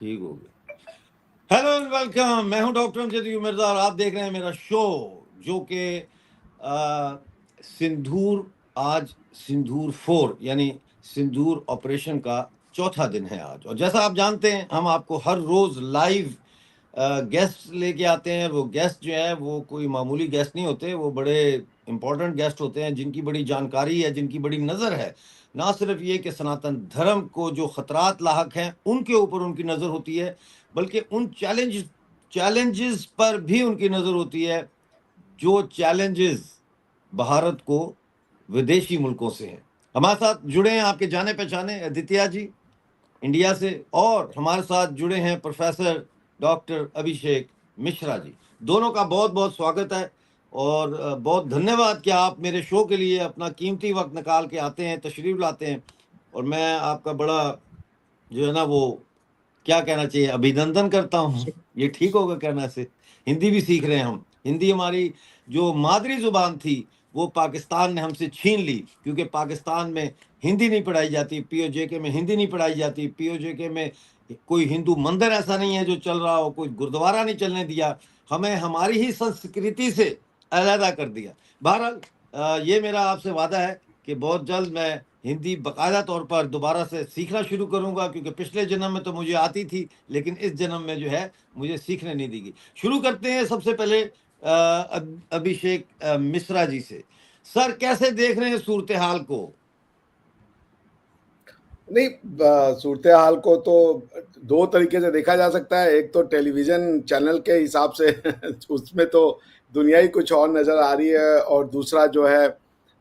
ठीक हो गया। हेलो एंड वेलकम, मैं हूं डॉक्टर अमजद मिर्जा और आप देख रहे हैं मेरा शो जो कि सिंदूर, आज सिंदूर 4 यानी सिंदूर ऑपरेशन का चौथा दिन है आज। और जैसा आप जानते हैं, हम आपको हर रोज लाइव गेस्ट लेके आते हैं। वो गेस्ट जो है वो कोई मामूली गेस्ट नहीं होते, वो बड़े इंपॉर्टेंट गेस्ट होते हैं जिनकी बड़ी जानकारी है, जिनकी बड़ी नज़र है। ना सिर्फ ये कि सनातन धर्म को जो खतरात लाहक हैं उनके ऊपर उनकी नज़र होती है, बल्कि उन चैलेंजेस पर भी उनकी नज़र होती है जो चैलेंजेस भारत को विदेशी मुल्कों से हैं। हमारे साथ जुड़े हैं आपके जाने पहचाने अदित्य जी इंडिया से, और हमारे साथ जुड़े हैं प्रोफेसर डॉक्टर अभिषेक मिश्रा जी। दोनों का बहुत बहुत स्वागत है और बहुत धन्यवाद कि आप मेरे शो के लिए अपना कीमती वक्त निकाल के आते हैं, तशरीफ लाते हैं। और मैं आपका बड़ा जो है ना वो क्या कहना चाहिए, अभिनंदन करता हूँ। ये ठीक होगा कहना से? हिंदी भी सीख रहे हैं हम। हिंदी हमारी जो मादरी जुबान थी वो पाकिस्तान ने हमसे छीन ली, क्योंकि पाकिस्तान में हिंदी नहीं पढ़ाई जाती, पीओजेके में हिंदी नहीं पढ़ाई जाती। पीओजेके में कोई हिंदू मंदिर ऐसा नहीं है जो चल रहा हो, कोई गुरुद्वारा नहीं चलने दिया, हमें हमारी ही संस्कृति से अलहदा कर दिया। बहरहाल ये मेरा आपसे वादा है कि बहुत जल्द मैं हिंदी बाकायदा तौर पर दोबारा से सीखना शुरू करूंगा, क्योंकि पिछले जन्म में तो मुझे आती थी, लेकिन इस जन्म में जो है मुझे सीखने नहीं देगी। शुरू करते हैं सबसे पहले अभिषेक मिश्रा जी से। सर, कैसे देख रहे हैं सूरत हाल को? नहीं, सूरत हाल को तो दो तरीके से देखा जा सकता है। एक तो टेलीविजन चैनल के हिसाब से उसमें तो दुनिया ही कुछ और नज़र आ रही है, और दूसरा जो है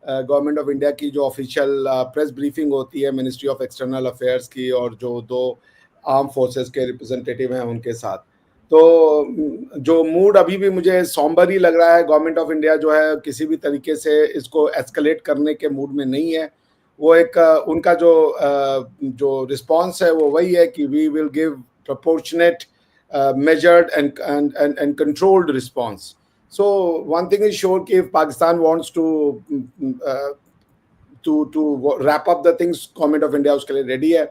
गवर्नमेंट ऑफ इंडिया की जो ऑफिशियल प्रेस ब्रीफिंग होती है मिनिस्ट्री ऑफ एक्सटर्नल अफेयर्स की, और जो दो आर्म फोर्सेस के रिप्रेजेंटेटिव हैं उनके साथ। तो जो मूड अभी भी मुझे सॉम्बर ही लग रहा है। गवर्नमेंट ऑफ इंडिया जो है किसी भी तरीके से इसको एस्केलेट करने के मूड में नहीं है। वो एक उनका जो रिस्पॉन्स है वो वही है कि we will give proportionate, measured and controlled response. So one thing is sure कि if Pakistan wants to wrap up the things, government of India उसके लिए रेडी है।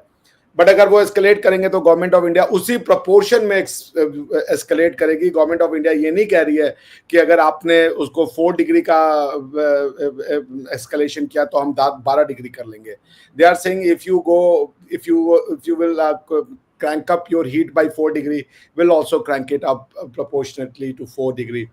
बट अगर वो एस्केलेट करेंगे तो गवर्नमेंट ऑफ इंडिया उसी प्रोपोर्शन में एस्केलेट करेगी। गवर्नमेंट ऑफ इंडिया ये नहीं कह रही है कि अगर आपने उसको 4 डिग्री का एस्केलेशन किया तो हम 12 डिग्री कर लेंगे। They are saying if you will crank up your heat by 4 degree, will also crank it up proportionately to 4 degree.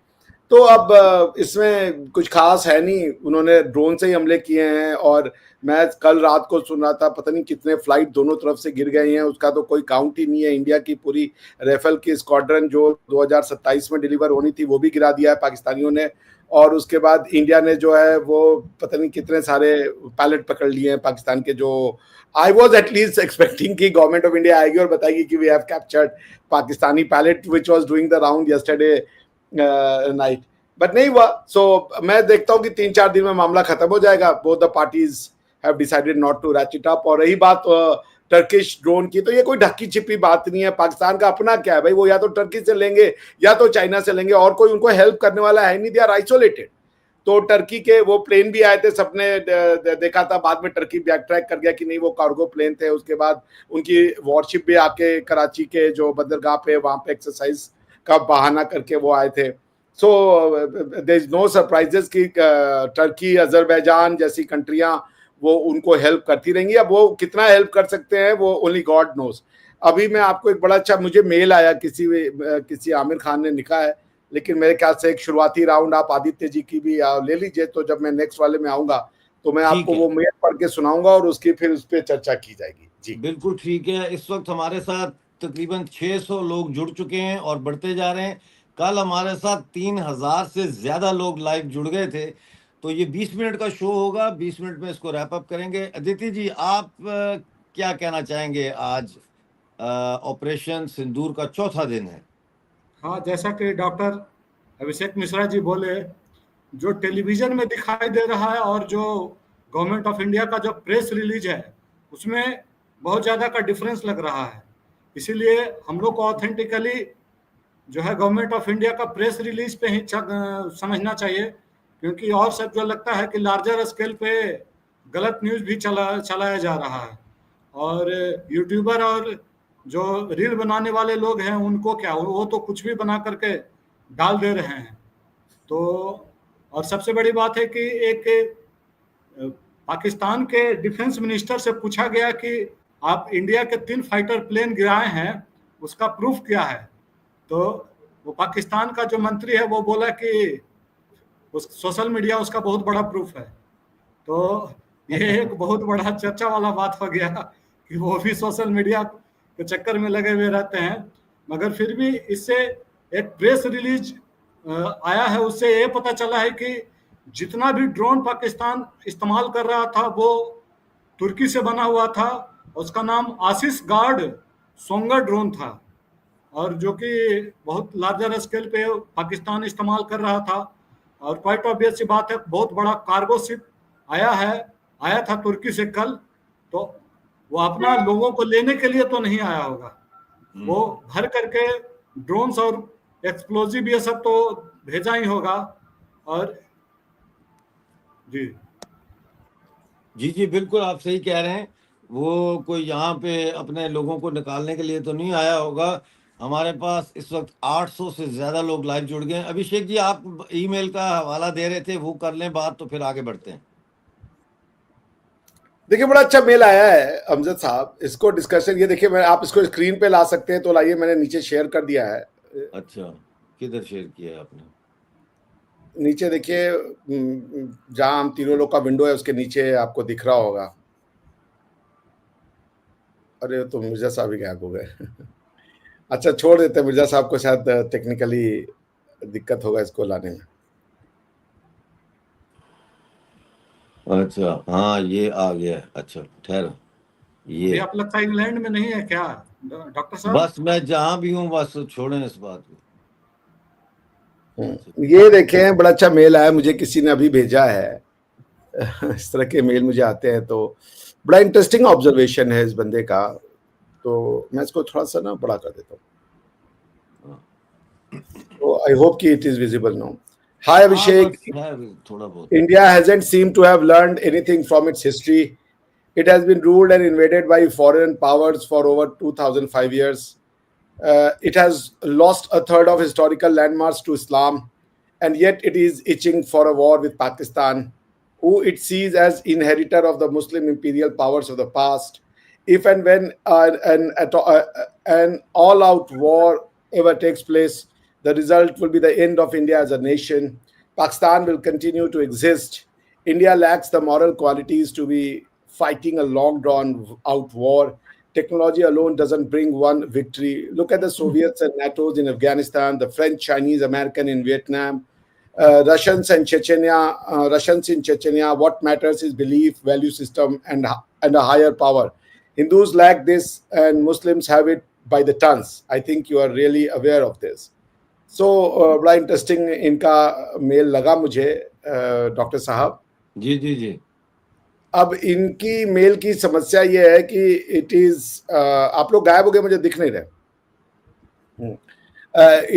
तो अब इसमें कुछ खास है नहीं। उन्होंने ड्रोन से ही हमले किए हैं, और मैं कल रात को सुन रहा था पता नहीं कितने फ्लाइट दोनों तरफ से गिर गए हैं, उसका तो कोई काउंट ही नहीं है। इंडिया की पूरी राइफल की स्क्वाड्रन जो 2027 में डिलीवर होनी थी वो भी गिरा दिया है पाकिस्तानियों ने, और उसके बाद इंडिया ने जो है वो पता नहीं कितने सारे पायलट पकड़ लिए हैं पाकिस्तान के। जो आई वॉज एटलीस्ट एक्सपेक्टिंग कि गवर्नमेंट ऑफ इंडिया आएगी और बताएगी कि we have captured Pakistani pilot which was doing the round yesterday night, but नहीं हुआ। सो मैं देखता हूँ कि 3-4 दिन में मामला खत्म हो जाएगा। Both the parties have decided not to ratchet it up. और रही बात टर्किश ड्रोन की, तो ये कोई ढक्की छिपी बात नहीं है। पाकिस्तान का अपना क्या है भाई, वो या तो टर्की से लेंगे या तो चाइना से लेंगे, और कोई उनको हेल्प करने वाला है नहीं। They are isolated. तो टर्की के वो प्लेन भी आए थे, सबने देखा था, बाद में टर्की बैक ट्रैक कर गया कि नहीं वो कार्गो प्लेन थे। उसके बाद उनकी वॉरशिप भी आके कराची के जो बंदरगाह पे वहां पे एक्सरसाइज का बहाना करके वो आए थे। So there is no surprises कि टर्की, अजरबैजान जैसी कंट्रियां वो उनको हेल्प करती रहेंगी। अब वो कितना हेल्प कर सकते हैं वो ओनली गॉड नोज। अभी मैं आपको एक बड़ा अच्छा मुझे मेल आया, किसी आमिर खान ने लिखा है, लेकिन मेरे ख्याल से एक शुरुआती राउंड आप आदित्य जी की भी ले लीजिए, तो जब मैं नेक्स्ट वाले में आऊंगा तो मैं आपको वो मेल पढ़ के सुनाऊंगा और उसकी फिर उस पर चर्चा की जाएगी। जी बिल्कुल ठीक है। इस वक्त हमारे साथ तकरीबन 600 लोग जुड़ चुके हैं और बढ़ते जा रहे हैं। कल हमारे साथ 3000 से ज्यादा लोग लाइव जुड़ गए थे। तो ये 20 मिनट का शो होगा, 20 मिनट में इसको रैप अप करेंगे। अदिति जी, आप क्या कहना चाहेंगे? आज ऑपरेशन सिंदूर का चौथा दिन है। हाँ, जैसा कि डॉक्टर अभिषेक मिश्रा जी बोले, जो टेलीविजन में दिखाई दे रहा है और जो गवर्नमेंट ऑफ इंडिया का जो प्रेस रिलीज है उसमें बहुत ज़्यादा का डिफरेंस लग रहा है। इसीलिए हम लोग को ऑथेंटिकली जो है गवर्नमेंट ऑफ इंडिया का प्रेस रिलीज पे ही समझना चाहिए, क्योंकि और सब जो लगता है कि लार्जर स्केल पे गलत न्यूज़ भी चलाया जा रहा है। और यूट्यूबर और जो रील बनाने वाले लोग हैं उनको क्या, वो तो कुछ भी बना करके डाल दे रहे हैं। तो और सबसे बड़ी बात है कि एक पाकिस्तान के डिफेंस मिनिस्टर से पूछा गया कि आप इंडिया के 3 फाइटर प्लेन गिराए हैं, उसका प्रूफ क्या है? तो वो पाकिस्तान का जो मंत्री है वो बोला कि उस सोशल मीडिया उसका बहुत बड़ा प्रूफ है। तो ये एक बहुत बड़ा चर्चा वाला बात हो गया कि वो भी सोशल मीडिया के चक्कर में लगे हुए रहते हैं। मगर फिर भी इससे एक प्रेस रिलीज आया है, उससे ये पता चला है कि जितना भी ड्रोन पाकिस्तान इस्तेमाल कर रहा था वो तुर्की से बना हुआ था। उसका नाम आशीष गार्ड सोंगर ड्रोन था, और जो कि बहुत लार्जर स्केल पे पाकिस्तान इस्तेमाल कर रहा था। और क्वाइट ऑब्वियस सी बात है, बहुत बड़ा कार्गो शिप आया था तुर्की से कल। तो वो अपना लोगों को लेने के लिए तो नहीं आया होगा, वो भर करके ड्रोन्स और एक्सप्लोजिव ये सब तो भेजा ही होगा। और जी जी जी बिल्कुल आप सही कह रहे हैं। वो कोई यहाँ पे अपने लोगों को निकालने के लिए तो नहीं आया होगा। हमारे पास इस वक्त 800 से ज्यादा लोग लाइव जुड़ गए हैं। अभिषेक जी आप ईमेल का हवाला दे रहे थे, वो कर लें बात तो फिर आगे बढ़ते हैं। देखिए बड़ा अच्छा मेल आया है अमजद साहब, इसको डिस्कशन, ये देखिए मैं, आप इसको स्क्रीन पे ला सकते हैं तो लाइए, मैंने नीचे शेयर कर दिया है। अच्छा, किधर शेयर किया है आपने? नीचे देखिए, जहां हम तीनों लोग का विंडो है उसके नीचे आपको दिख रहा होगा। अरे तो मिर्जा साहब ही गायब हो गए। अच्छा छोड़ देते हैं, मिर्जा साहब को शायद टेक्निकली दिक्कत होगा इसको लाने में। अच्छा हाँ ये आ गया। अच्छा ठहरो, ये आप लगता है इंग्लैंड में नहीं है क्या डॉक्टर साहब? बस मैं जहां भी हूँ बस छोड़ें इस बात को। ये देखें बड़ा अच्छा मेल आया मुझे, किसी ने अभी भेजा है। इस तरह के मेल मुझे आते हैं तो बड़ा इंटरेस्टिंग ऑब्जर्वेशन है इस बंदे का, तो मैं इसको थोड़ा सा ना बड़ा कर देता हूँ। तो आई होप कि it is visible now. Hi Abhishek, थोड़ा बहुत। India hasn't seemed to have learned anything from its history. It has been ruled and invaded by foreign powers for over 2005 years. It has lost a third of historical landmarks to Islam, and yet it is itching for a war with Pakistan, who it sees as inheritor of the Muslim imperial powers of the past. If and when an all-out war ever takes place, the result will be the end of India as a nation. Pakistan will continue to exist. India lacks the moral qualities to be fighting a long drawn out war. Technology alone doesn't bring one victory. Look at the Soviets and NATO's in Afghanistan, the French, Chinese, American in Vietnam, Russians in Chechnya. What matters is belief, value system, and a higher power. Hindus lack this, and Muslims have it by the tons. I think you are really aware of this. So बड़ा interesting इनका mail लगा मुझे doctor साहब। जी जी जी। अब इनकी mail की समस्या ये है कि इट इज, आप लोग गायब हो गए, मुझे दिख नहीं रहे।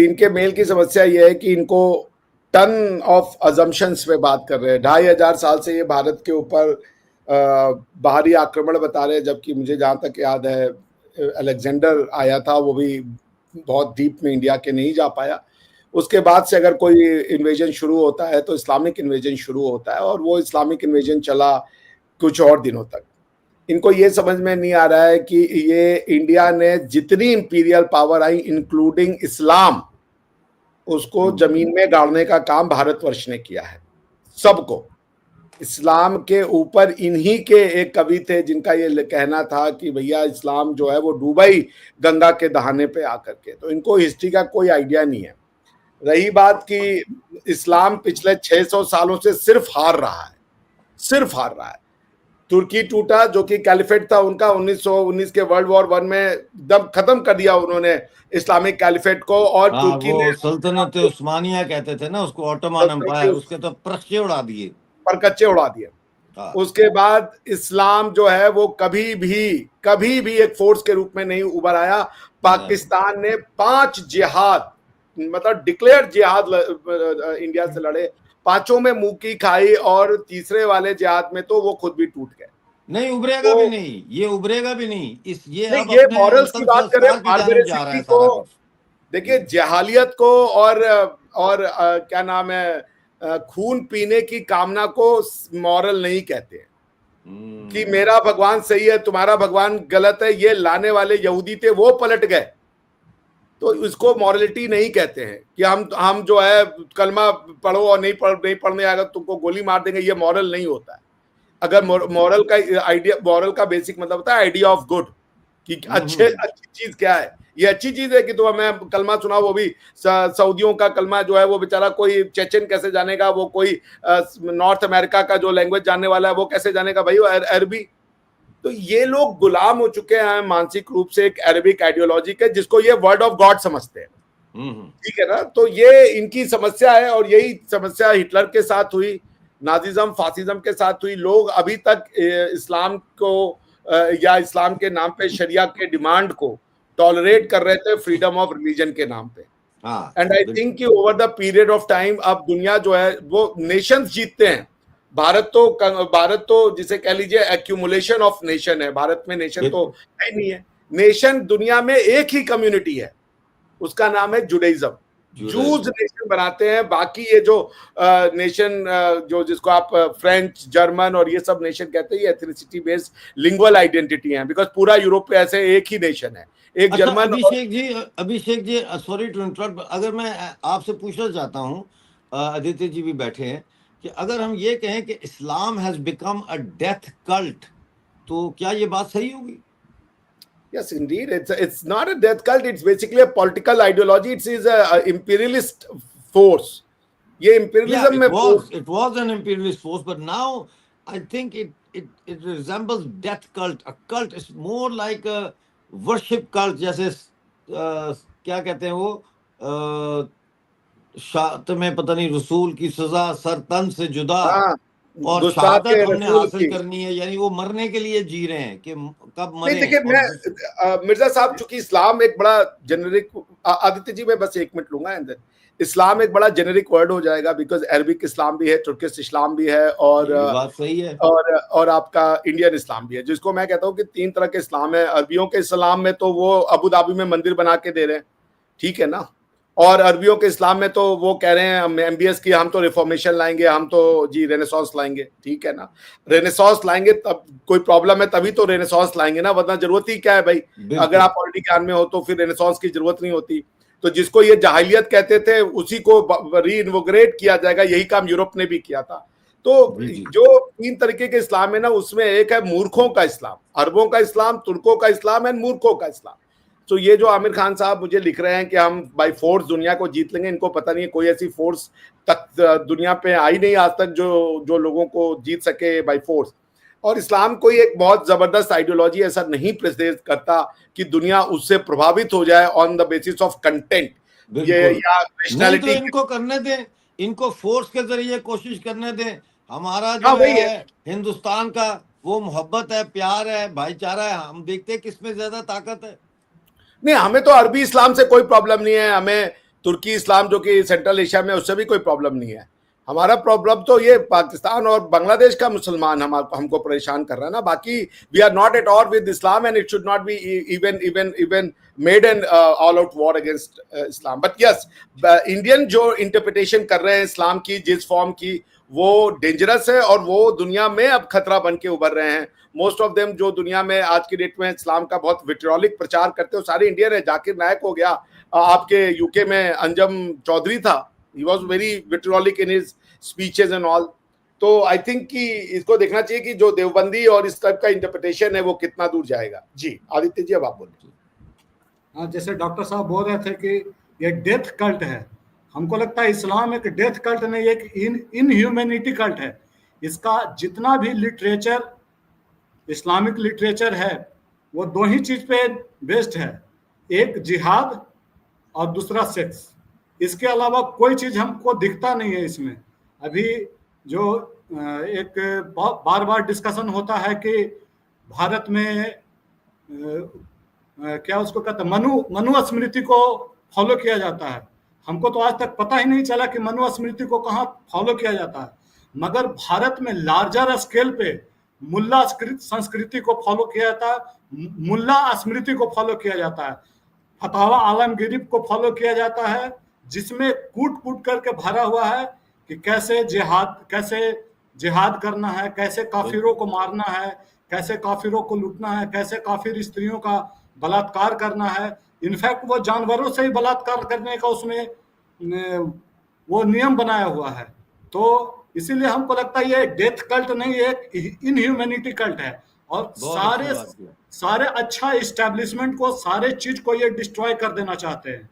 इनके मेल की समस्या ये है कि इनको टन ऑफ अजम्पशंस पे बात कर रहे हैं। 2500 साल से ये भारत के ऊपर बाहरी आक्रमण बता रहे हैं, जबकि मुझे जहाँ तक याद है अलेक्जेंडर आया था, वो भी बहुत डीप में इंडिया के नहीं जा पाया। उसके बाद से अगर कोई इन्वेजन शुरू होता है तो इस्लामिक इन्वेजन शुरू होता है, और वो इस्लामिक इन्वेजन चला कुछ और दिनों तक। इनको ये समझ में नहीं आ रहा है कि ये इंडिया ने जितनी इंपीरियल पावर आई इंक्लूडिंग इस्लाम, उसको जमीन में गाड़ने का काम भारतवर्ष ने किया है। सबको इस्लाम के ऊपर, इन्हीं के एक कवि थे जिनका ये कहना था कि भैया इस्लाम जो है वो डूबा ही गंगा के दहाने पे आकर के। तो इनको हिस्ट्री का कोई आइडिया नहीं है। रही बात कि इस्लाम पिछले 600 सालों से सिर्फ हार रहा है। तुर्की टूटा, जो कि कैलिफेट था उनका, 1919 के वर्ल्ड वॉर 1 में एकदम खत्म कर दिया उन्होंने इस्लामिक कैलिफेट को। और तुर्की ने सल्तनत उस्मानिया कहते थे ना उसको, ऑटोमन एम्पायर, उसके तो परकच्चे उड़ा दिए। उसके बाद इस्लाम जो है वो कभी भी एक फोर्स के रूप में नहीं उभर आया। पाकिस्तान ने 5 जिहाद, मतलब डिक्लेयर जिहाद इंडिया से लड़े, 5 में मुंह की खाई, और तीसरे वाले जिहाद में तो वो खुद भी टूट गए। नहीं उभरेगा तो भी नहीं, ये उभरेगा भी नहीं। ये नहीं, अब ये अपने मॉरल्स की अंतर बात करें, संस्कार की जानिब जा रहा बारबेरिसिटी है को, सारा कुछ। देखिए जहालियत को और क्या नाम है, खून पीने की कामना को मॉरल नहीं कहते हैं कि मेरा भगवान सही है तुम्हारा भगवान गलत है। ये लाने वाले यहूदी थे, वो पलट गए, तो इसको मॉरलिटी नहीं कहते हैं कि हम जो है कलमा पढ़ो और नहीं पढ़ने आएगा तुमको गोली मार देंगे, ये मॉरल नहीं होता है। अगर मॉरल का आइडिया, मॉरल का बेसिक मतलब होता है आइडिया ऑफ गुड, कि अच्छी चीज क्या है। ये अच्छी चीज है कि तुम हमें कलमा सुनाओ, वो भी सऊदियों का कलमा जो है, वो बेचारा कोई चेचन कैसे जानेगा, वो कोई नॉर्थ अमेरिका का जो लैंग्वेज जानने वाला है वो कैसे जानेगा भाई, वो अरबी। तो ये लोग गुलाम हो चुके हैं मानसिक रूप से एक अरबिक आइडियोलॉजी के, जिसको ये वर्ड ऑफ गॉड समझते हैं। ठीक है ना, तो ये इनकी समस्या है, और यही समस्या हिटलर के साथ हुई, नाजिज्म फासिज्म के साथ हुई। लोग अभी तक इस्लाम को या इस्लाम के नाम पे शरिया के डिमांड को टॉलरेट कर रहे थे फ्रीडम ऑफ रिलीजन के नाम पे। एंड आई थिंक कि over the period of time अब दुनिया जो है वो नेशंस जीतते हैं। भारत तो जिसे कह लीजिए एक्यूमुलेशन ऑफ नेशन है, भारत में नेशन तो है नहीं है। नेशन दुनिया में एक ही कम्युनिटी है, उसका नाम है जुडाइज्म। जूज नेशन बनाते हैं, बाकी ये जो नेशन जो जिसको आप फ्रेंच जर्मन और ये सब नेशन कहते हैं, ये एथनिसिटी बेस्ड लिंगुअल आइडेंटिटी है, बिकॉज पूरा यूरोप पे ऐसे एक ही नेशन है, एक अच्छा, German. Abhishek ji sorry to interrupt, अगर मैं आपसे पूछना चाहता हूँ, आदित्य जी भी बैठे हैं, कि अगर हम ये कहें कि Islam has become a death cult, तो क्या ये बात सही होगी? Yes, indeed. It's not a death cult. It's basically a political ideology. It is a imperialist force. ये imperialism में it was an imperialist force, but now I think it resembles death cult. A cult is more like a worship cult, जैसे क्या कहते हैं वो, शात में पता नहीं रसूल की सजा सर तन से जुदा, और शहादत हमने हासिल करनी है, यानी वो मरने के लिए जी रहे हैं कि कब मरे। देखिए मैं मिर्जा साहब, चूंकि इस्लाम एक बड़ा जेनेरिक, आदित्य जी मैं बस 1 मिनट लूंगा, एंड इस्लाम एक बड़ा जेनेरिक वर्ड हो जाएगा, बिकॉज अरबिक इस्लाम भी है, तुर्किश इस्लाम भी है, और बात सही है, और आपका इंडियन इस्लाम भी है, जिसको मैं कहता हूँ कि 3 तरह के इस्लाम है। अरबियों के इस्लाम में तो वो अबू धाबी में मंदिर बना के दे रहे हैं, ठीक है ना, और अरबियों के इस्लाम में तो वो कह रहे हैं हम एमबीएस की, हम तो रिफॉर्मेशन लाएंगे, हम तो जी रेनेसांस लाएंगे, ठीक है ना। रेनेसांस लाएंगे तब कोई प्रॉब्लम है, तभी तो रेनेसांस लाएंगे ना, वरना जरूरत ही क्या है भाई, अगर आप ऑलरेडी ज्ञान में हो तो फिर रेनेसांस की जरूरत नहीं होती। तो जिसको ये जहालियत कहते थे उसी को रीइन्वोग्रेट किया जाएगा, यही काम यूरोप ने भी किया था। तो जो 3 तरीके के इस्लाम है ना, उसमें एक है मूर्खों का इस्लाम, अरबों का इस्लाम, तुर्कों का इस्लाम एंड मूर्खों का इस्लाम। तो ये जो आमिर खान साहब मुझे लिख रहे हैं कि हम बाय फोर्स दुनिया को जीत लेंगे, इनको पता नहीं है कोई ऐसी फोर्स तक दुनिया पे आई नहीं आज तक जो लोगों को जीत सके बाय फोर्स। और इस्लाम कोई एक बहुत जबरदस्त आइडियोलॉजी ऐसा नहीं प्रेजेंट करता कि दुनिया उससे प्रभावित हो जाए on the basis of content ये या नेशनैलिटी। तो इनको करने दें, इनको फोर्स के जरिए कोशिश करने दें। हमारा जो है हिंदुस्तान का वो मोहब्बत है, प्यार है, भाईचारा है, हम देखते हैं किसमें ज्यादा ताकत है। नहीं, हमें तो अरबी इस्लाम से कोई प्रॉब्लम नहीं है, हमें तुर्की इस्लाम जो कि सेंट्रल एशिया में, उससे भी कोई प्रॉब्लम नहीं है। हमारा प्रॉब्लम तो ये पाकिस्तान और बांग्लादेश का मुसलमान हमको परेशान कर रहा है ना। बाकी we are not at all with Islam and it should not be even made an all out war against Islam. But yes, Indian जो इंटरप्रिटेशन कर रहे हैं इस्लाम की जिस फॉर्म की, वो डेंजरस है और वो दुनिया में अब खतरा बन के उभर रहे हैं। मोस्ट ऑफ देम जो दुनिया में आज की डेट में इस्लाम का बहुत विट्रियोलिक प्रचार करते हो सारे इंडियन है। जाकिर नायक हो गया, आपके यूके में अंजम चौधरी था, he was very vitriolic in his speeches and all. तो आई थिंक कि इसको देखना चाहिए कि जो देवबंदी और इस टाइप का इंटरप्रिटेशन है वो कितना दूर जाएगा। जी आदित्य जी, अब आप बोलिए। हाँ, जैसे डॉक्टर साहब बोल रहे थे कि ये डेथ कल्ट है, हमको लगता है इस्लाम एक डेथ कल्ट नहीं, एक इनह्यूमैनिटी कल्ट है। इसका जितना भी लिटरेचर, इस्लामिक लिटरेचर है, वो 2 ही चीज पे बेस्ड है, एक जिहाद और दूसरा सेक्स। इसके अलावा कोई चीज हमको दिखता नहीं है इसमें। अभी जो एक बार बार डिस्कशन होता है कि भारत में क्या उसको कहते हैं, मनु स्मृति को फॉलो किया जाता है। हमको तो आज तक पता ही नहीं चला कि मनु स्मृति को कहाँ फॉलो किया जाता है। मगर भारत में लार्जर स्केल पे मुल्ला संस्कृति को फॉलो किया जाता है, मुल्ला स्मृति को फॉलो किया जाता है, फतवा आलमगीरी को फॉलो किया जाता है, जिसमें कूट कूट करके भरा हुआ है कि कैसे जिहाद करना है, कैसे काफिरों को मारना है, कैसे काफिरों को लूटना है, कैसे काफिर स्त्रियों का बलात्कार करना है। इनफैक्ट वो जानवरों से ही बलात्कार करने का उसमें वो नियम बनाया हुआ है। तो इसीलिए हमको लगता है ये डेथ कल्ट नहीं, एक इनह्यूमैनिटी कल्ट है। और सारे अच्छा इस्टेब्लिशमेंट को, सारे चीज को ये डिस्ट्रॉय कर देना चाहते हैं।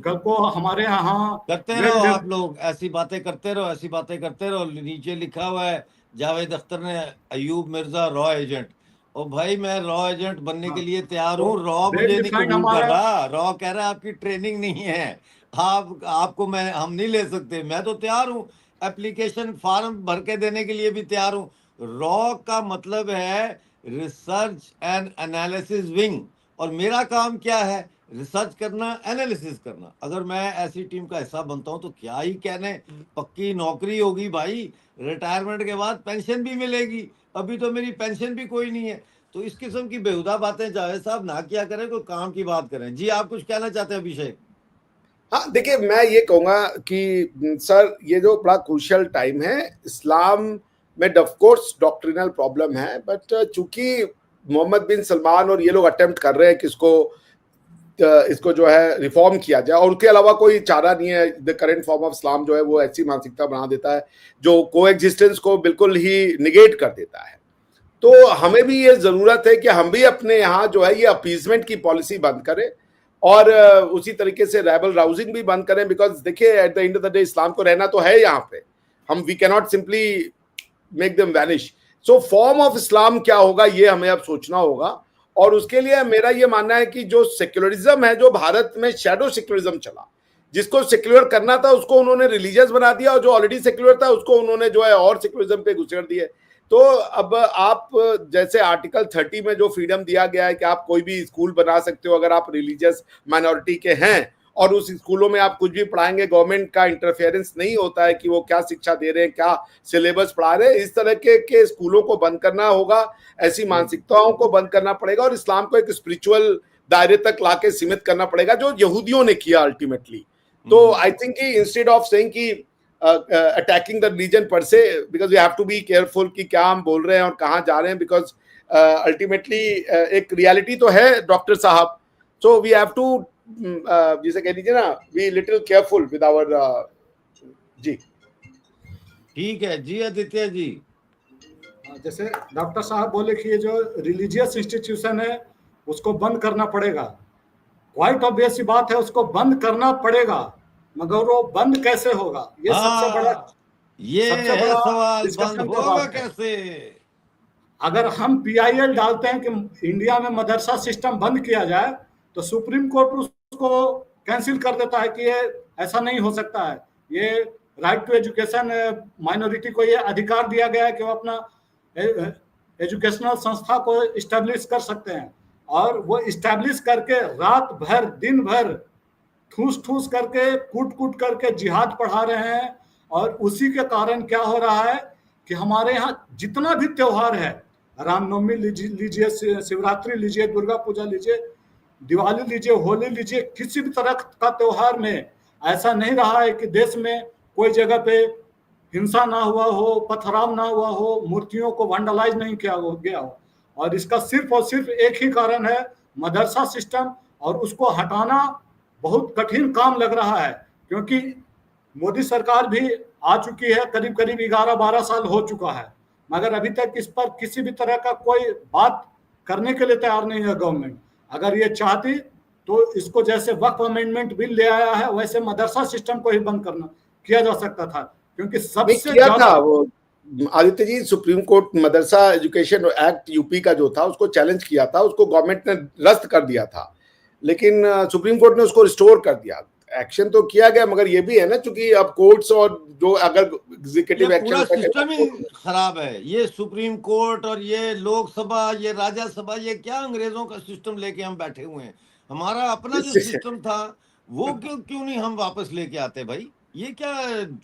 कल को हमारे यहाँ करते रहो आप लोग, ऐसी बातें करते रहो, ऐसी बातें करते रहो। नीचे लिखा हुआ है जावेद अख्तर ने, अयूब मिर्जा रॉ एजेंट। ओ भाई मैं रॉ एजेंट बनने के लिए तैयार हूँ। रॉ मुझे नहीं कबूल कर रहा, रॉ कह रहा है आपकी ट्रेनिंग नहीं है, आपको हम नहीं ले सकते। मैं तो तैयार हूँ, एप्लीकेशन फॉर्म भर के देने के लिए भी तैयार हूँ। रॉ का मतलब है रिसर्च एंड एनालिसिस विंग, और मेरा काम क्या है? रिसर्च करना, एनालिसिस करना। अगर मैं ऐसी टीम का हिस्सा बनता हूं तो क्या ही कहने, पक्की नौकरी होगी भाई, रिटायरमेंट के बाद पेंशन भी मिलेगी। अभी तो मेरी पेंशन भी कोई नहीं है। तो इस किस्म की बेहुदा बातें जावेद साहब ना किया करें, कोई काम की बात करें। जी आप कुछ कहना चाहते हैं अभिषेक? हाँ देखिए, मैं ये कहूँगा कि सर ये जो बड़ा क्रूशियल टाइम है, इस्लाम में ऑफ कोर्स डॉक्ट्रिनल प्रॉब्लम है, बट चूंकि मोहम्मद बिन सलमान और ये लोग अटेम्प्ट कर रहे हैं कि इसको जो है रिफॉर्म किया जाए, और उसके अलावा कोई चारा नहीं है। द करेंट फॉर्म ऑफ इस्लाम जो है वो ऐसी मानसिकता बना देता है जो कोएग्जिस्टेंस को बिल्कुल ही निगेट कर देता है। तो हमें भी ये जरूरत है कि हम भी अपने यहाँ जो है ये अपीजमेंट की पॉलिसी बंद करें, और उसी तरीके से रेबल राउजिंग भी बंद करें। बिकॉज देखिए, at the end of the day Islam को रहना तो है यहाँ पे, we can not simply make them vanish. So form of Islam क्या होगा ये हमें अब सोचना होगा। और उसके लिए मेरा ये मानना है कि जो सेक्युलरिज्म है, जो भारत में शैडो सेक्युलरिज्म चला, जिसको सेक्युलर करना था उसको उन्होंने रिलीजियस बना दिया, और जो ऑलरेडी सेक्युलर था उसको उन्होंने जो है और सेक्युलरिज्म पे घुसेड़ दिए। तो अब आप जैसे आर्टिकल 30 में जो फ्रीडम दिया गया है कि आप कोई भी स्कूल बना सकते हो अगर आप रिलीजियस माइनॉरिटी के हैं, और उस स्कूलों में आप कुछ भी पढ़ाएंगे, गवर्नमेंट का इंटरफेरेंस नहीं होता है कि वो क्या शिक्षा दे रहे हैं, क्या सिलेबस पढ़ा रहे हैं। इस तरह के स्कूलों को बंद करना होगा, ऐसी मानसिकताओं को बंद करना पड़ेगा, और इस्लाम को एक स्पिरिचुअल दायरे तक लाके सीमित करना पड़ेगा, जो यहूदियों ने किया अल्टीमेटली। तो आई थिंक कि इंस्टेड ऑफ सेइंग कि attacking the religion per se, because we have to be careful कि क्या हम बोल रहे हैं और कहाँ जा रहे हैं, बिकॉज अल्टीमेटली एक रियलिटी तो है डॉक्टर साहब। सो वी हैव टू जिसे कह लीजिए ना, be little careful with our जी। ठीक है जी आदित्य जी। जैसे डॉक्टर साहब बोले कि ये जो रिलीजियस इंस्टीट्यूशन है उसको बंद करना पड़ेगा, क्वाइट ऑब्वियस बात है, उसको बंद करना पड़ेगा, मगर वो बंद कैसे होगा? ये सबसे बड़ा सवाल, बंद होगा कैसे? अगर हम PIL डालते हैं कि इंडिया में मदरसा सिस्टम बंद किया जाए, तो सुप्रीम कोर्ट उसको कैंसिल कर देता है कि ये ऐसा नहीं हो सकता है। ये राइट टू एजुकेशन माइनॉरिटी को ये अधिकार दिया गया है कि वो अपना एजुकेशनल संस्था को इस्टेब्लिश कर सकते हैं, और वो इस्टेब्लिश करके रात भर दिन भर ठूस ठूस करके कूट कूट करके जिहाद पढ़ा रहे हैं। और उसी के कारण क्या हो रहा है कि हमारे यहाँ जितना भी त्योहार है, रामनवमी लीजिए, शिवरात्रि लीजिए, दुर्गा पूजा लीजिए, दिवाली लीजिए, होली लीजिए, किसी भी तरह का त्योहार में ऐसा नहीं रहा है कि देश में कोई जगह पे हिंसा ना हुआ हो, पथराव ना हुआ हो, मूर्तियों को वैंडलाइज नहीं किया गया हो। और इसका सिर्फ और सिर्फ एक ही कारण है, मदरसा सिस्टम, और उसको हटाना बहुत कठिन काम लग रहा है, क्योंकि मोदी सरकार भी आ चुकी है, करीब करीब 11-12 साल हो चुका है, मगर अभी तक इस पर किसी भी तरह का कोई बात करने के लिए तैयार नहीं है गवर्नमेंट। अगर ये चाहती तो इसको जैसे वक्फ अमेंडमेंट बिल ले आया है वैसे मदरसा सिस्टम को ही बंद करना किया जा सकता था, क्योंकि सबसे ज्यादा वो आदित्य जी, सुप्रीम कोर्ट मदरसा एजुकेशन एक्ट यूपी का जो था उसको चैलेंज किया था, उसको गवर्नमेंट ने रद्द कर दिया था, लेकिन सुप्रीम कोर्ट ने उसको रिस्टोर कर दिया। एक्शन तो किया गया, मगर ये भी है ना, क्योंकि अब कोर्ट्स और जो अगर एग्जीक्यूटिव एक्शन सिस्टम ही खराब है। ये सुप्रीम कोर्ट और ये लोकसभा, ये राज्यसभा, ये क्या अंग्रेजों का सिस्टम लेके हम बैठे हुए हैं? हमारा अपना जो सिस्टम था वो क्यों नहीं हम वापस लेके आते भाई? ये क्या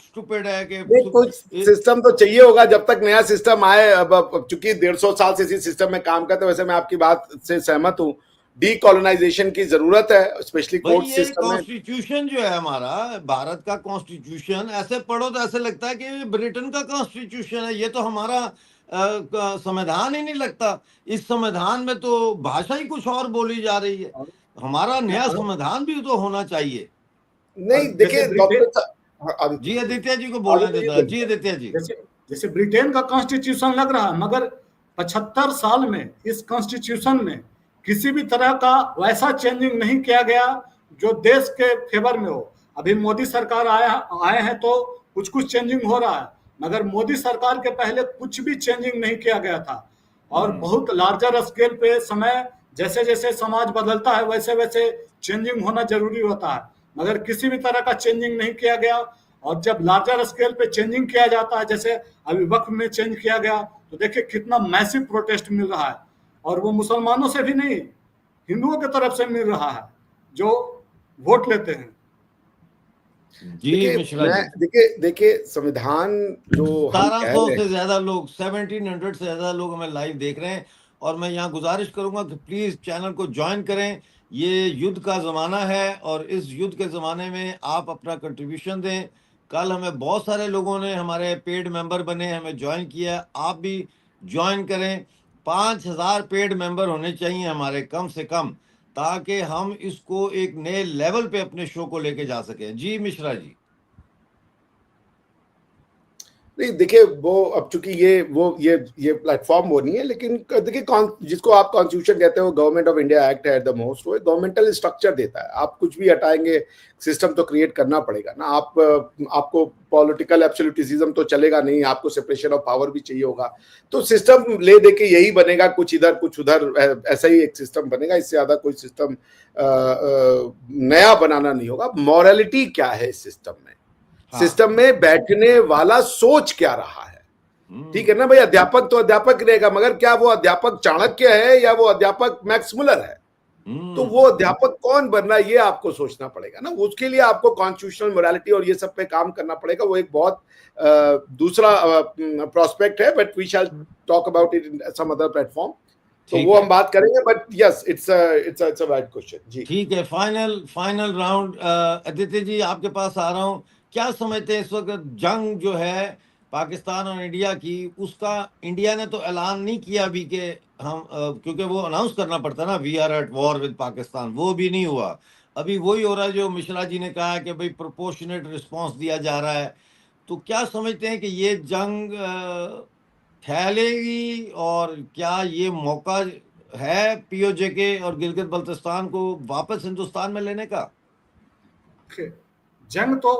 स्टूपिड है कि नहीं, कुछ सिस्टम तो चाहिए होगा जब तक नया सिस्टम आए। अब चूंकि 150 साल से इसी सिस्टम में काम करते, वैसे मैं आपकी बात से सहमत हूँ, डीकोलोनाइजेशन की जरूरत है, स्पेशली कोर्ट ये सिस्टम में। कॉन्स्टिट्यूशन जो है हमारा भारत का कॉन्स्टिट्यूशन, ऐसे पढ़ो तो ऐसे लगता है कि ब्रिटेन का कॉन्स्टिट्यूशन है। ये तो हमारा संविधान ही नहीं लगता। इस संविधान में तो भाषा ही कुछ और बोली जा रही है। हमारा नया संविधान भी तो होना चाहिए। नहीं देखिए डॉक्टर जी आदित्य जी को बोलने देता है। जी आदित्य जी, जैसे ब्रिटेन का कॉन्स्टिट्यूशन लग रहा है, मगर 75 साल में इस कॉन्स्टिट्यूशन में किसी भी तरह का वैसा चेंजिंग नहीं किया गया जो देश के फेवर में हो। अभी मोदी सरकार आए हैं तो कुछ कुछ चेंजिंग हो रहा है, मगर मोदी सरकार के पहले कुछ भी चेंजिंग नहीं किया गया था। और बहुत लार्जर स्केल पे समय जैसे जैसे समाज बदलता है वैसे वैसे चेंजिंग होना जरूरी होता है, मगर किसी भी तरह का चेंजिंग नहीं किया गया। और जब लार्जर स्केल पे चेंजिंग किया जाता है, जैसे अभी वक्फ में चेंज किया गया, तो देखिए कितना मैसिव प्रोटेस्ट मिल रहा है। और वो मुसलमानों से भी नहीं, हिंदुओं की तरफ से मिल रहा है जो वोट लेते हैं। जी मिश्रा जी, देखिए संविधान जो हम कह 1700 रहे से हैं, ज्यादा लोग, 1700 से ज्यादा लोग हमें लाइव देख रहे हैं। और मैं यहाँ गुजारिश करूंगा कि प्लीज चैनल को ज्वाइन करें। ये युद्ध का जमाना है और इस युद्ध के जमाने में आप अपना कंट्रीब्यूशन दें। कल हमें बहुत सारे लोगों ने, हमारे पेड मेंबर बने, हमें ज्वाइन किया। आप भी ज्वाइन करें। 5000 पेड मेंबर होने चाहिए हमारे कम से कम, ताकि हम इसको एक नए लेवल पे अपने शो को लेके जा सकें। जी मिश्रा जी। नहीं देखिए वो अब चूंकि ये प्लेटफॉर्म वो नहीं है, लेकिन देखिए जिसको आप कॉन्स्टिट्यूशन कहते हो, गवर्नमेंट ऑफ इंडिया एक्ट है एट द मोस्ट, वो गवर्नमेंटल स्ट्रक्चर देता है। आप कुछ भी हटाएंगे, सिस्टम तो क्रिएट करना पड़ेगा ना। आपको पॉलिटिकल एब्सोल्यूटिज्म तो चलेगा नहीं, आपको सेपरेशन ऑफ पावर भी चाहिए होगा। तो सिस्टम ले दे के यही बनेगा, कुछ इधर कुछ उधर, ऐसा ही एक सिस्टम बनेगा। इससे ज्यादा कोई सिस्टम नया बनाना नहीं होगा। मॉरलिटी क्या है इस सिस्टम में, सिस्टम में बैठने वाला सोच क्या रहा है, ठीक है ना भाई। अध्यापक तो अध्यापक रहेगा, मगर क्या वो अध्यापक चाणक्य है या वो अध्यापक मैक्स मुलर है? तो वो अध्यापक कौन बनना है, ये आपको सोचना पड़ेगा ना। उसके लिए आपको कॉन्स्टिट्यूशनल मोरालिटी और ये सब पे काम करना पड़ेगा। वो एक बहुत दूसरा प्रोस्पेक्ट है, but we shall talk about it in some other platform. तो वो हम बात करेंगे, but yes it's a valid question. जी ठीक है, फाइनल राउंड। आदित्य जी आपके पास आ रहा हूँ। क्या समझते हैं इस वक्त जंग जो है पाकिस्तान और इंडिया की, उसका इंडिया ने तो ऐलान नहीं किया अभी कि हम क्योंकि वो अनाउंस करना पड़ता ना, we are at war with Pakistan, वो भी नहीं हुआ। अभी वही हो रहा है जो मिश्रा जी ने कहा है कि भाई प्रोपोर्शनेट रिस्पॉन्स दिया जा रहा है। तो क्या समझते हैं कि ये जंग फैलेगी, और क्या ये मौका है पीओजे के और गिलगित बल्तिस्तान को वापस हिंदुस्तान में लेने का? जंग तो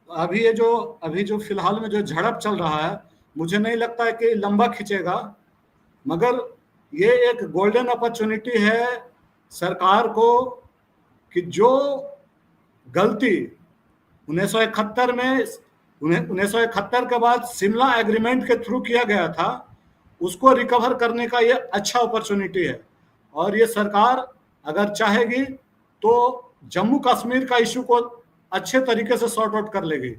अभी जो फिलहाल में जो झड़प चल रहा है, मुझे नहीं लगता है कि लंबा खींचेगा, मगर ये एक गोल्डन अपॉर्चुनिटी है सरकार को कि जो गलती 1971 में 1971 के बाद शिमला एग्रीमेंट के थ्रू किया गया था, उसको रिकवर करने का ये अच्छा अपॉर्चुनिटी है। और ये सरकार अगर चाहेगी तो जम्मू कश्मीर का इशू को अच्छे तरीके से सॉर्ट आउट कर लेगी।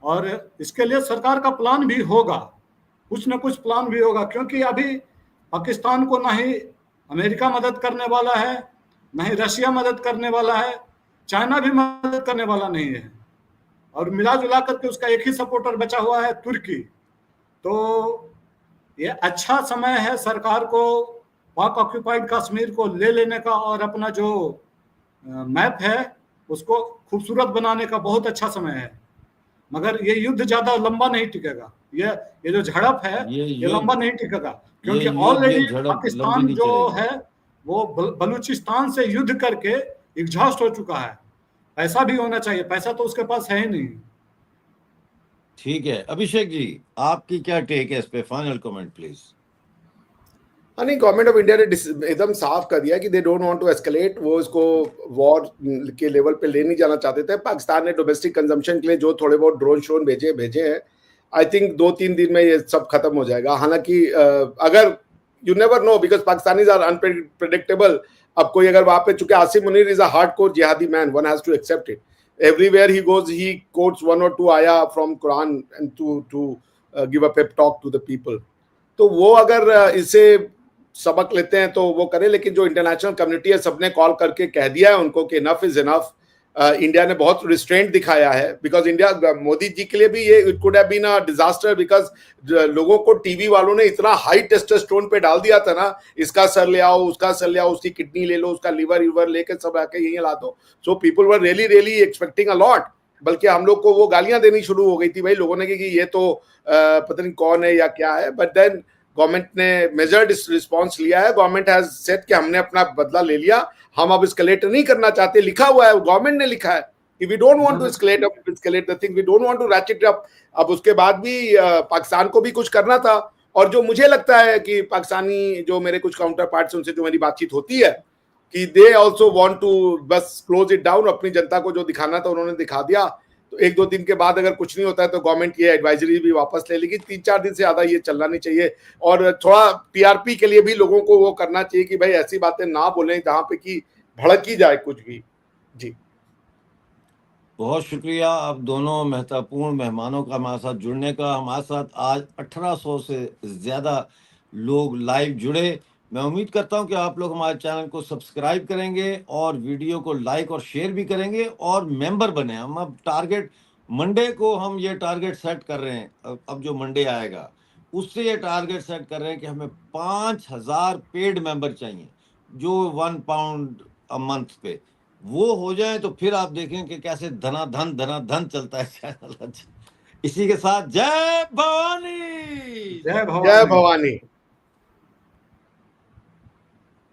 और इसके लिए सरकार का प्लान भी होगा, कुछ ना कुछ प्लान भी होगा, क्योंकि अभी पाकिस्तान को ना ही अमेरिका मदद करने वाला है, ना ही रशिया मदद करने वाला है, चाइना भी मदद करने वाला नहीं है। और मिला जुला करके उसका एक ही सपोर्टर बचा हुआ है, तुर्की। तो ये अच्छा समय है सरकार को पाक ऑक्यूपाइड कश्मीर को ले लेने का, और अपना जो मैप है उसको खूबसूरत बनाने का बहुत अच्छा समय है। मगर ये युद्ध ज्यादा लंबा नहीं टिकेगा, ये जो झड़प है ये लंबा नहीं टिकेगा, क्योंकि ऑलरेडी पाकिस्तान जो है वो बलूचिस्तान से युद्ध करके एग्जॉस्ट हो चुका है। पैसा भी होना चाहिए, पैसा तो उसके पास है ही नहीं। ठीक है, अभिषेक जी आपकी क्या टेक है इस पे? Final comment please. नहीं, गवर्नमेंट ऑफ इंडिया ने एकदम साफ कर दिया कि they don't want to escalate. वो इसको वॉर के लेवल पे ले नहीं जाना चाहते थे। पाकिस्तान ने डोमेस्टिक कंजम्पशन के लिए जो थोड़े बहुत ड्रोन शोन भेजे हैं, आई थिंक 2-3 दिन में ये सब खत्म हो जाएगा। हालांकि अगर you never know, because Pakistanis are unpredictable. अब कोई अगर वहां पे, चूंकि Asim Munir is a hardcore jihadi man, one has to accept it. everywhere he goes, he quotes one or two ayah from Quran and to give a pep talk to the people. तो वो अगर इसे सबक लेते हैं तो वो करें, लेकिन जो इंटरनेशनल कम्युनिटी है सबने कॉल करके कह दिया है उनको कि इनफ इज इनफ. इंडिया ने बहुत रिस्ट्रेंट दिखाया है, बिकॉज इंडिया, मोदी जी के लिए भी ये it could have been a disaster, because लोगों को टीवी वालों ने इतना हाई टेस्टोस्टेरोन पे डाल दिया था ना, इसका सर ले आओ, उसका सर ले आओ, उसकी किडनी ले लो, उसका लिवर लेके सब आके यहीं ला दो. So people were really really expecting a lot. बल्कि हम लोग को वो गालियां देनी शुरू हो गई थी भाई लोगों ने कि ये तो पता नहीं कौन है या क्या है. बट देन गवर्नमेंट ने मेजर्ड रिस्पॉन्स लिया है. गवर्नमेंट हैज सेड कि हमने अपना बदला ले लिया, हम अब एस्केलेट नहीं करना चाहते. लिखा हुआ है, गवर्नमेंट ने लिखा है कि we don't want to escalate the thing, we don't want to ratchet up. अब उसके बाद भी पाकिस्तान को भी कुछ करना था. और जो मुझे लगता है कि पाकिस्तानी जो मेरे कुछ काउंटर पार्ट्स उनसे जो मेरी बातचीत होती है कि दे ऑल्सो वांट टू बस क्लोज इट डाउन. अपनी जनता को जो दिखाना था उन्होंने दिखा दिया. तो एक दो दिन के बाद अगर कुछ नहीं होता है तो गवर्नमेंट ये एडवाइजरी भी वापस ले लेगी. 3-4 दिन से ज्यादा ये चलना नहीं चाहिए. और थोड़ा टीआरपी के लिए भी लोगों को वो करना चाहिए कि भाई ऐसी बातें ना बोलें जहां पे कि भड़की जाए कुछ भी. जी बहुत शुक्रिया आप दोनों महत्वपूर्ण मेहमानों का हमारे साथ जुड़ने का. हमारे साथ आज 1800 से ज़्यादा लोग लाइव जुड़े. मैं उम्मीद करता हूं कि आप लोग हमारे चैनल को सब्सक्राइब करेंगे और वीडियो को लाइक और शेयर भी करेंगे और मेंबर बने. हम अब टारगेट मंडे को हम ये टारगेट सेट कर रहे हैं, अब जो मंडे आएगा उससे ये टारगेट सेट कर रहे हैं कि हमें 5000 पेड मेंबर चाहिए जो £1 अ मंथ पे वो हो जाए तो फिर आप देखें कि कैसे धनाधन चलता है चैनल. इसी के साथ जय भवानी. जय जय भवानी.